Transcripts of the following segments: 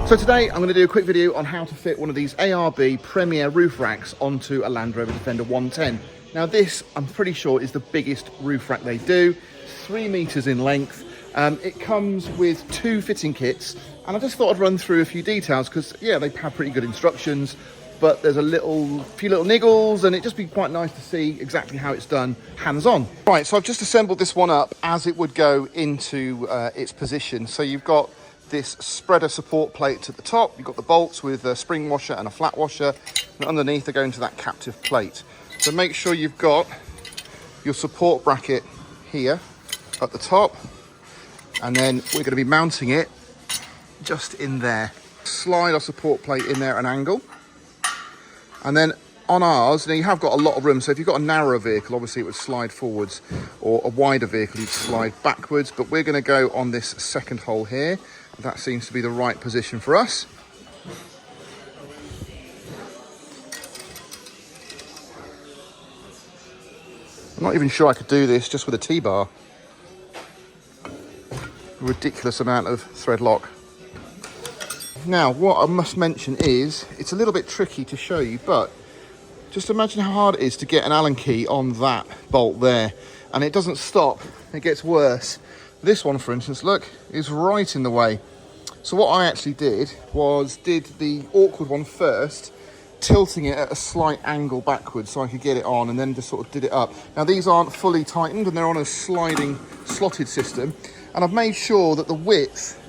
So today I'm going to do a quick video on how to fit one of these ARB Premier roof racks onto a Land Rover Defender 110. Now this, I'm pretty sure, is the biggest roof rack they do, 3 meters in length. It comes with 2 fitting kits, and I just thought I'd run through a few details because, yeah, they have pretty good instructions, but there's a few little niggles, and it'd just be quite nice to see exactly how it's done hands-on. Right, so I've just assembled this one up as it would go into its position. So you've got this spreader support plate at the top, you've got the bolts with a spring washer and a flat washer, and underneath they go into that captive plate. So make sure you've got your support bracket here at the top, and then we're going to be mounting it just in there. Slide our support plate in there at an angle, and then on ours, now you have got a lot of room, so if you've got a narrower vehicle, obviously it would slide forwards, or a wider vehicle, you'd slide backwards, but we're going to go on this second hole here. That seems to be the right position for us. I'm not even sure I could do this just with a T-bar. A ridiculous amount of thread lock. Now, what I must mention is, it's a little bit tricky to show you, but just imagine how hard it is to get an Allen key on that bolt there. And it doesn't stop, it gets worse. This one, for instance, look, is right in the way. So what I actually did was did the awkward one first, tilting it at a slight angle backwards so I could get it on, and then just sort of did it up. Now these aren't fully tightened and they're on a sliding slotted system, and I've made sure that the width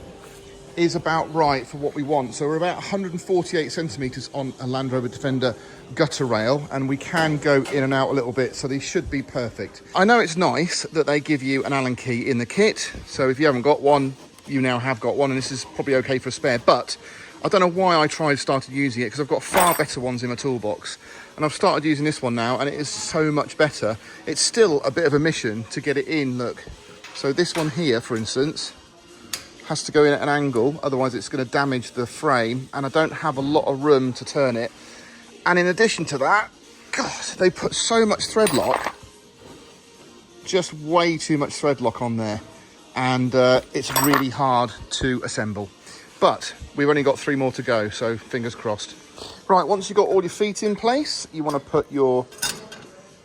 is about right for what we want. So we're about 148 centimeters on a Land Rover Defender gutter rail, and we can go in and out a little bit, so these should be perfect. I know it's nice that they give you an Allen key in the kit, so if you haven't got one, you now have got one, and this is probably okay for a spare, but I don't know why I started using it, because I've got far better ones in my toolbox, and I've started using this one now, and it is so much better. It's still a bit of a mission to get it in, look. So this one here, for instance, has to go in at an angle, otherwise it's going to damage the frame, and I don't have a lot of room to turn it. And in addition to that, God, they put so much thread lock, just way too much thread lock on there, and it's really hard to assemble. But we've only got 3 more to go, so fingers crossed. Right, once you've got all your feet in place, you want to put your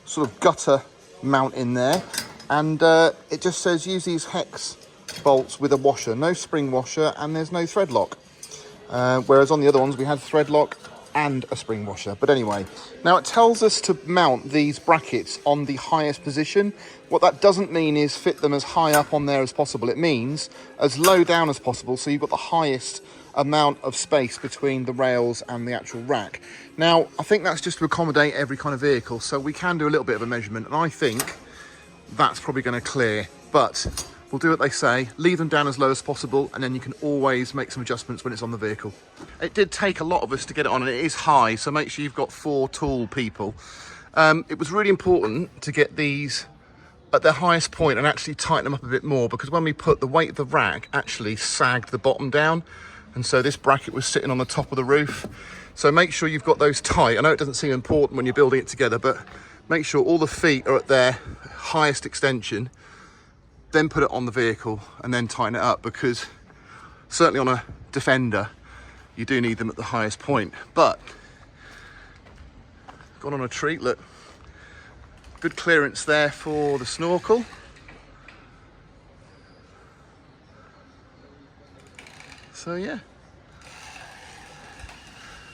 sort of gutter mount in there, and it just says use these hex bolts with a washer, no spring washer, and there's no thread lock. Whereas on the other ones we had thread lock and a spring washer. But anyway, now it tells us to mount these brackets on the highest position. What that doesn't mean is fit them as high up on there as possible. It means as low down as possible, so you've got the highest amount of space between the rails and the actual rack. Now, I think that's just to accommodate every kind of vehicle, so we can do a little bit of a measurement, and I think that's probably going to clear, but we'll do what they say, leave them down as low as possible, and then you can always make some adjustments when it's on the vehicle. It did take a lot of us to get it on, and it is high, so make sure you've got 4 tool people. It was really important to get these at their highest point and actually tighten them up a bit more, because when we put the weight of the rack actually sagged the bottom down, and so this bracket was sitting on the top of the roof. So make sure you've got those tight. I know it doesn't seem important when you're building it together, but make sure all the feet are at their highest extension, then put it on the vehicle and then tighten it up, because certainly on a Defender you do need them at the highest point. But gone on a treat, look, good clearance there for the snorkel. So yeah,